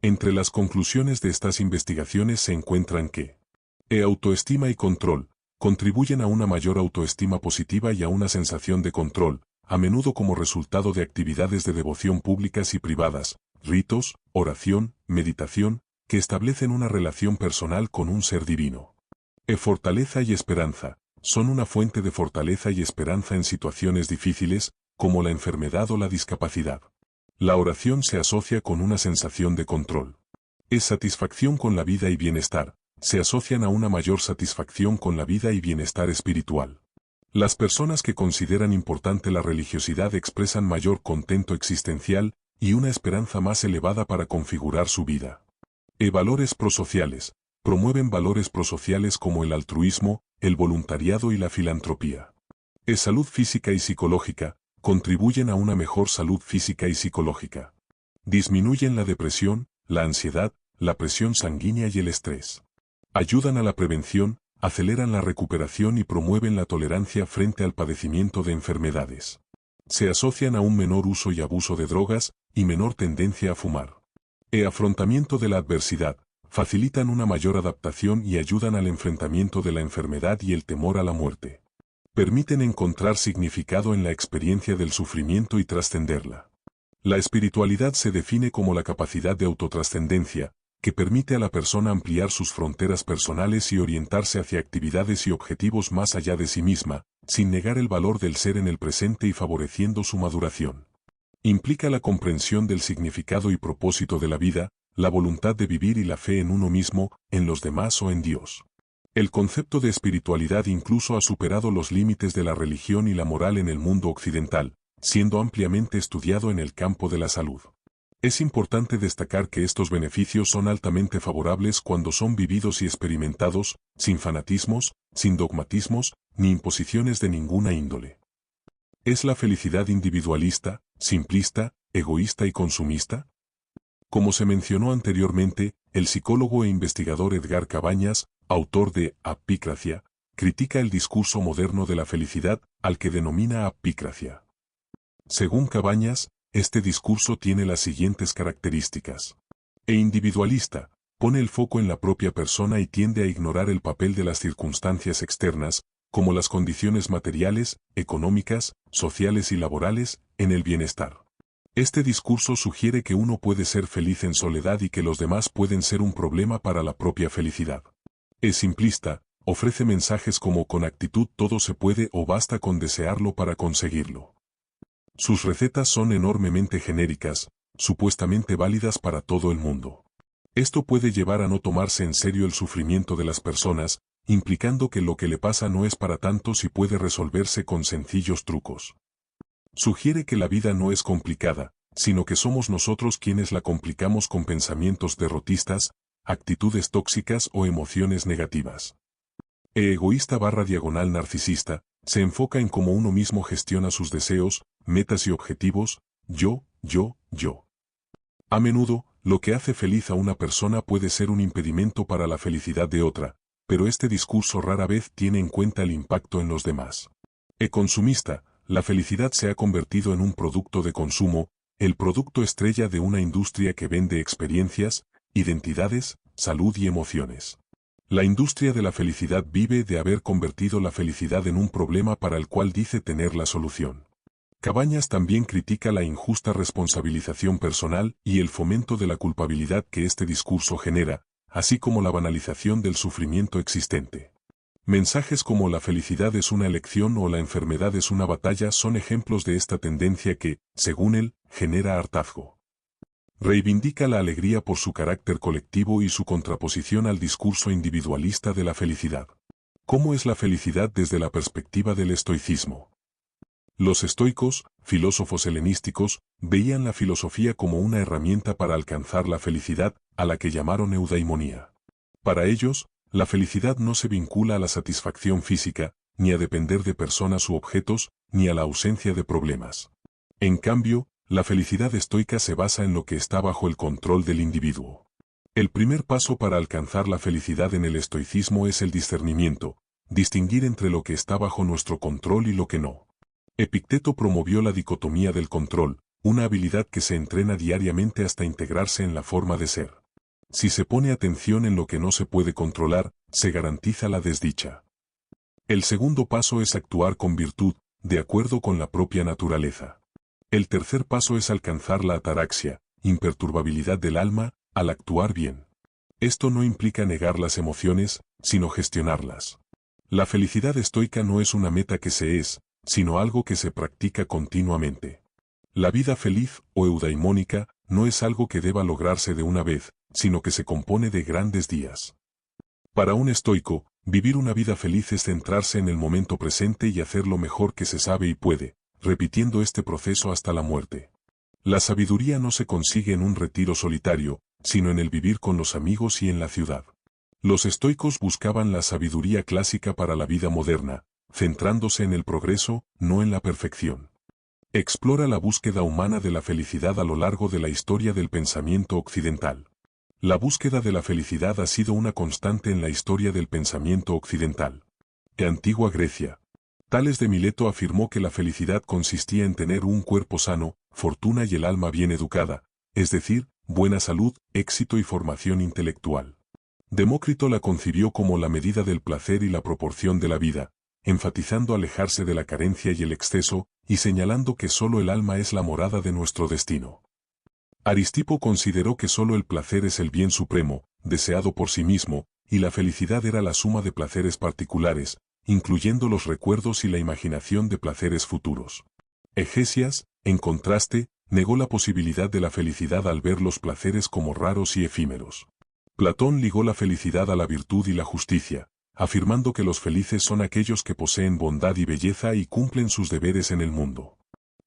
A: Entre las conclusiones de estas investigaciones se encuentran que autoestima y control contribuyen a una mayor autoestima positiva y a una sensación de control, a menudo como resultado de actividades de devoción públicas y privadas, ritos, oración, meditación, que establecen una relación personal con un ser divino. Fortaleza y esperanza son una fuente de fortaleza y esperanza en situaciones difíciles, como la enfermedad o la discapacidad. La oración se asocia con una sensación de control. Satisfacción con la vida y bienestar se asocian a una mayor satisfacción con la vida y bienestar espiritual. Las personas que consideran importante la religiosidad expresan mayor contento existencial y una esperanza más elevada para configurar su vida. Valores prosociales promueven valores prosociales como el altruismo, el voluntariado y la filantropía. Salud física y psicológica contribuyen a una mejor salud física y psicológica. Disminuyen la depresión, la ansiedad, la presión sanguínea y el estrés. Ayudan a la prevención, aceleran la recuperación y promueven la tolerancia frente al padecimiento de enfermedades. Se asocian a un menor uso y abuso de drogas y menor tendencia a fumar. Afrontamiento de la adversidad facilitan una mayor adaptación y ayudan al enfrentamiento de la enfermedad y el temor a la muerte. Permiten encontrar significado en la experiencia del sufrimiento y trascenderla. La espiritualidad se define como la capacidad de autotrascendencia, que permite a la persona ampliar sus fronteras personales y orientarse hacia actividades y objetivos más allá de sí misma, sin negar el valor del ser en el presente y favoreciendo su maduración. Implica la comprensión del significado y propósito de la vida, la voluntad de vivir y la fe en uno mismo, en los demás o en Dios. El concepto de espiritualidad incluso ha superado los límites de la religión y la moral en el mundo occidental, siendo ampliamente estudiado en el campo de la salud. Es importante destacar que estos beneficios son altamente favorables cuando son vividos y experimentados, sin fanatismos, sin dogmatismos, ni imposiciones de ninguna índole. ¿Es la felicidad individualista, simplista, egoísta y consumista? Como se mencionó anteriormente, el psicólogo e investigador Edgar Cabañas, autor de Apicracia, critica el discurso moderno de la felicidad, al que denomina apicracia. Según Cabañas, este discurso tiene las siguientes características. Individualista, pone el foco en la propia persona y tiende a ignorar el papel de las circunstancias externas, como las condiciones materiales, económicas, sociales y laborales, en el bienestar. Este discurso sugiere que uno puede ser feliz en soledad y que los demás pueden ser un problema para la propia felicidad. Es simplista, ofrece mensajes como con actitud todo se puede o basta con desearlo para conseguirlo. Sus recetas son enormemente genéricas, supuestamente válidas para todo el mundo. Esto puede llevar a no tomarse en serio el sufrimiento de las personas, implicando que lo que le pasa no es para tanto si puede resolverse con sencillos trucos. Sugiere que la vida no es complicada, sino que somos nosotros quienes la complicamos con pensamientos derrotistas, actitudes tóxicas o emociones negativas. Egoísta/narcisista, se enfoca en cómo uno mismo gestiona sus deseos, metas y objetivos, yo. A menudo, lo que hace feliz a una persona puede ser un impedimento para la felicidad de otra, pero este discurso rara vez tiene en cuenta el impacto en los demás. Consumista, la felicidad se ha convertido en un producto de consumo, el producto estrella de una industria que vende experiencias, identidades, salud y emociones. La industria de la felicidad vive de haber convertido la felicidad en un problema para el cual dice tener la solución. Cabañas también critica la injusta responsabilización personal y el fomento de la culpabilidad que este discurso genera, así como la banalización del sufrimiento existente. Mensajes como la felicidad es una elección o la enfermedad es una batalla son ejemplos de esta tendencia que, según él, genera hartazgo. Reivindica la alegría por su carácter colectivo y su contraposición al discurso individualista de la felicidad. ¿Cómo es la felicidad desde la perspectiva del estoicismo? Los estoicos, filósofos helenísticos, veían la filosofía como una herramienta para alcanzar la felicidad, a la que llamaron eudaimonía. Para ellos, la felicidad no se vincula a la satisfacción física, ni a depender de personas u objetos, ni a la ausencia de problemas. En cambio, la felicidad estoica se basa en lo que está bajo el control del individuo. El primer paso para alcanzar la felicidad en el estoicismo es el discernimiento, distinguir entre lo que está bajo nuestro control y lo que no. Epicteto promovió la dicotomía del control, una habilidad que se entrena diariamente hasta integrarse en la forma de ser. Si se pone atención en lo que no se puede controlar, se garantiza la desdicha. El segundo paso es actuar con virtud, de acuerdo con la propia naturaleza. El tercer paso es alcanzar la ataraxia, imperturbabilidad del alma, al actuar bien. Esto no implica negar las emociones, sino gestionarlas. La felicidad estoica no es una meta que se es, sino algo que se practica continuamente. La vida feliz o eudaimónica no es algo que deba lograrse de una vez, sino que se compone de grandes días. Para un estoico, vivir una vida feliz es centrarse en el momento presente y hacer lo mejor que se sabe y puede, repitiendo este proceso hasta la muerte. La sabiduría no se consigue en un retiro solitario, sino en el vivir con los amigos y en la ciudad. Los estoicos buscaban la sabiduría clásica para la vida moderna, centrándose en el progreso, no en la perfección. Explora la búsqueda humana de la felicidad a lo largo de la historia del pensamiento occidental. La búsqueda de la felicidad ha sido una constante en la historia del pensamiento occidental. En antigua Grecia, Tales de Mileto afirmó que la felicidad consistía en tener un cuerpo sano, fortuna y el alma bien educada, es decir, buena salud, éxito y formación intelectual. Demócrito la concibió como la medida del placer y la proporción de la vida, enfatizando alejarse de la carencia y el exceso, y señalando que sólo el alma es la morada de nuestro destino. Aristipo consideró que sólo el placer es el bien supremo, deseado por sí mismo, y la felicidad era la suma de placeres particulares, incluyendo los recuerdos y la imaginación de placeres futuros. Egesias, en contraste, negó la posibilidad de la felicidad al ver los placeres como raros y efímeros. Platón ligó la felicidad a la virtud y la justicia, afirmando que los felices son aquellos que poseen bondad y belleza y cumplen sus deberes en el mundo.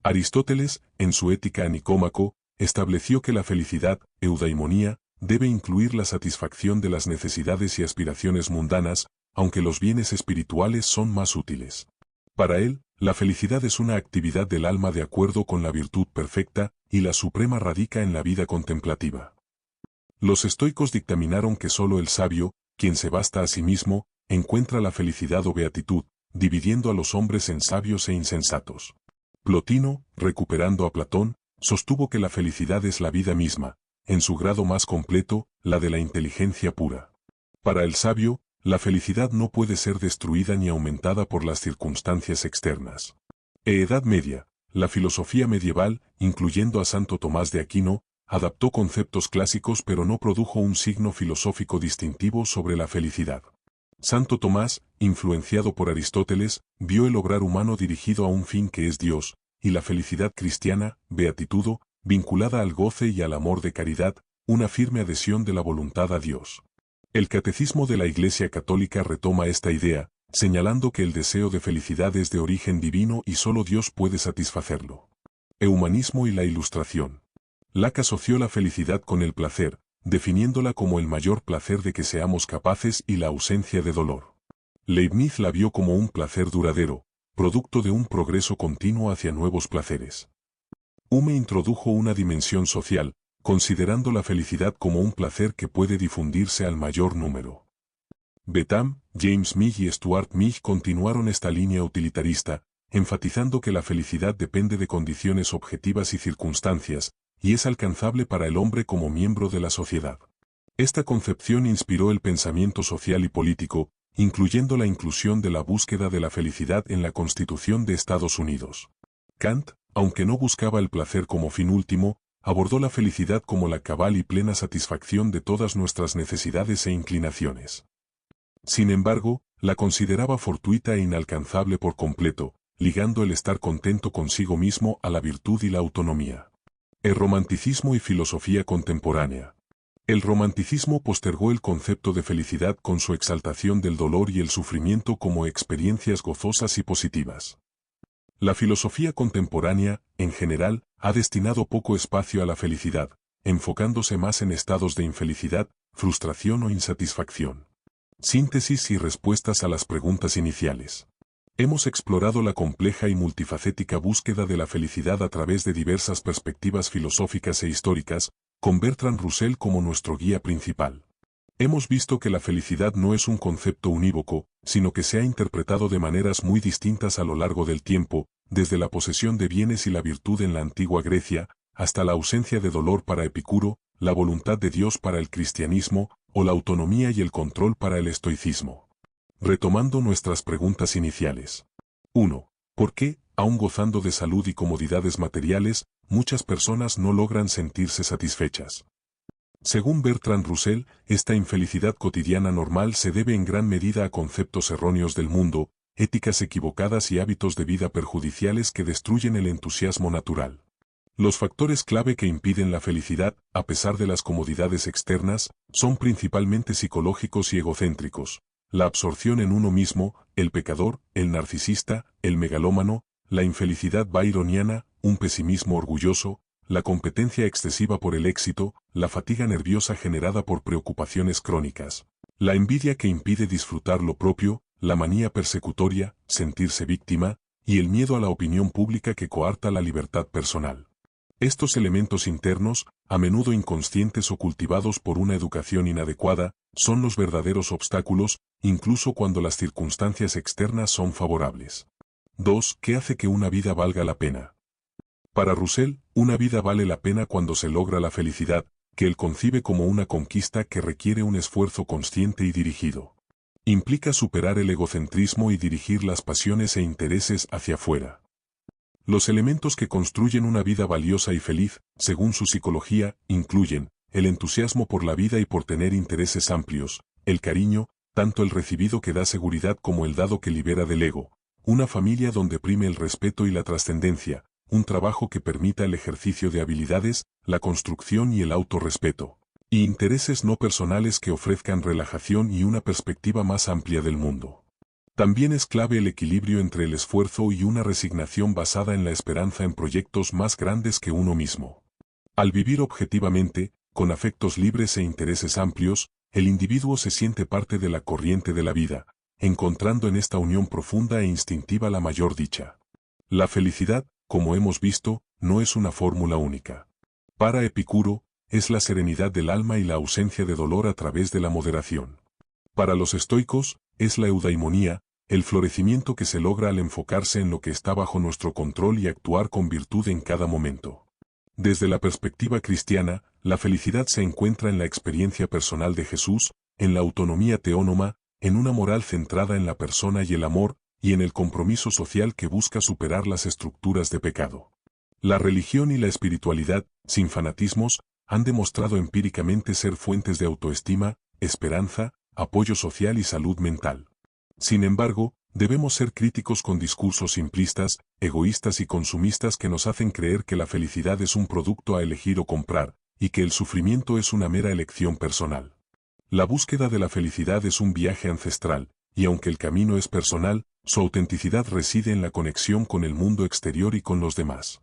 A: Aristóteles, en su Ética a Nicómaco, estableció que la felicidad, eudaimonía, debe incluir la satisfacción de las necesidades y aspiraciones mundanas, aunque los bienes espirituales son más útiles. Para él, la felicidad es una actividad del alma de acuerdo con la virtud perfecta, y la suprema radica en la vida contemplativa. Los estoicos dictaminaron que sólo el sabio, quien se basta a sí mismo, encuentra la felicidad o beatitud, dividiendo a los hombres en sabios e insensatos. Plotino, recuperando a Platón, sostuvo que la felicidad es la vida misma, en su grado más completo, la de la inteligencia pura. Para el sabio, la felicidad no puede ser destruida ni aumentada por las circunstancias externas. Edad Media, la filosofía medieval, incluyendo a Santo Tomás de Aquino, adaptó conceptos clásicos pero no produjo un signo filosófico distintivo sobre la felicidad. Santo Tomás, influenciado por Aristóteles, vio el obrar humano dirigido a un fin que es Dios, y la felicidad cristiana, beatitudo, vinculada al goce y al amor de caridad, una firme adhesión de la voluntad a Dios. El Catecismo de la Iglesia Católica retoma esta idea, señalando que el deseo de felicidad es de origen divino y solo Dios puede satisfacerlo. Humanismo y la Ilustración. Locke asoció la felicidad con el placer, definiéndola como el mayor placer de que seamos capaces y la ausencia de dolor. Leibniz la vio como un placer duradero, producto de un progreso continuo hacia nuevos placeres. Hume introdujo una dimensión social, considerando la felicidad como un placer que puede difundirse al mayor número. Bentham, James Mill y Stuart Mill continuaron esta línea utilitarista, enfatizando que la felicidad depende de condiciones objetivas y circunstancias, y es alcanzable para el hombre como miembro de la sociedad. Esta concepción inspiró el pensamiento social y político, incluyendo la inclusión de la búsqueda de la felicidad en la Constitución de Estados Unidos. Kant, aunque no buscaba el placer como fin último, abordó la felicidad como la cabal y plena satisfacción de todas nuestras necesidades e inclinaciones. Sin embargo, la consideraba fortuita e inalcanzable por completo, ligando el estar contento consigo mismo a la virtud y la autonomía. El romanticismo y filosofía contemporánea. El romanticismo postergó el concepto de felicidad con su exaltación del dolor y el sufrimiento como experiencias gozosas y positivas. La filosofía contemporánea, en general, ha destinado poco espacio a la felicidad, enfocándose más en estados de infelicidad, frustración o insatisfacción. Síntesis y respuestas a las preguntas iniciales. Hemos explorado la compleja y multifacética búsqueda de la felicidad a través de diversas perspectivas filosóficas e históricas, con Bertrand Russell como nuestro guía principal. Hemos visto que la felicidad no es un concepto unívoco, sino que se ha interpretado de maneras muy distintas a lo largo del tiempo, desde la posesión de bienes y la virtud en la antigua Grecia, hasta la ausencia de dolor para Epicuro, la voluntad de Dios para el cristianismo, o la autonomía y el control para el estoicismo. Retomando nuestras preguntas iniciales. 1. ¿Por qué, aun gozando de salud y comodidades materiales, muchas personas no logran sentirse satisfechas? Según Bertrand Russell, esta infelicidad cotidiana normal se debe en gran medida a conceptos erróneos del mundo, éticas equivocadas y hábitos de vida perjudiciales que destruyen el entusiasmo natural. Los factores clave que impiden la felicidad, a pesar de las comodidades externas, son principalmente psicológicos y egocéntricos. La absorción en uno mismo, el pecador, el narcisista, el megalómano, la infelicidad byroniana, un pesimismo orgulloso, la competencia excesiva por el éxito, la fatiga nerviosa generada por preocupaciones crónicas, la envidia que impide disfrutar lo propio, la manía persecutoria, sentirse víctima, y el miedo a la opinión pública que coarta la libertad personal. Estos elementos internos, a menudo inconscientes o cultivados por una educación inadecuada, son los verdaderos obstáculos, incluso cuando las circunstancias externas son favorables. 2. ¿Qué hace que una vida valga la pena? Para Russell, una vida vale la pena cuando se logra la felicidad, que él concibe como una conquista que requiere un esfuerzo consciente y dirigido. Implica superar el egocentrismo y dirigir las pasiones e intereses hacia afuera. Los elementos que construyen una vida valiosa y feliz, según su psicología, incluyen el entusiasmo por la vida y por tener intereses amplios, el cariño, tanto el recibido que da seguridad como el dado que libera del ego, una familia donde prime el respeto y la trascendencia, un trabajo que permita el ejercicio de habilidades, la construcción y el autorrespeto, y intereses no personales que ofrezcan relajación y una perspectiva más amplia del mundo. También es clave el equilibrio entre el esfuerzo y una resignación basada en la esperanza en proyectos más grandes que uno mismo. Al vivir objetivamente, con afectos libres e intereses amplios, el individuo se siente parte de la corriente de la vida, encontrando en esta unión profunda e instintiva la mayor dicha. La felicidad, como hemos visto, no es una fórmula única. Para Epicuro, es la serenidad del alma y la ausencia de dolor a través de la moderación. Para los estoicos, es la eudaimonía, el florecimiento que se logra al enfocarse en lo que está bajo nuestro control y actuar con virtud en cada momento. Desde la perspectiva cristiana, la felicidad se encuentra en la experiencia personal de Jesús, en la autonomía teónoma, en una moral centrada en la persona y el amor, y en el compromiso social que busca superar las estructuras de pecado. La religión y la espiritualidad, sin fanatismos, han demostrado empíricamente ser fuentes de autoestima, esperanza, apoyo social y salud mental. Sin embargo, debemos ser críticos con discursos simplistas, egoístas y consumistas que nos hacen creer que la felicidad es un producto a elegir o comprar, y que el sufrimiento es una mera elección personal. La búsqueda de la felicidad es un viaje ancestral, y aunque el camino es personal, su autenticidad reside en la conexión con el mundo exterior y con los demás.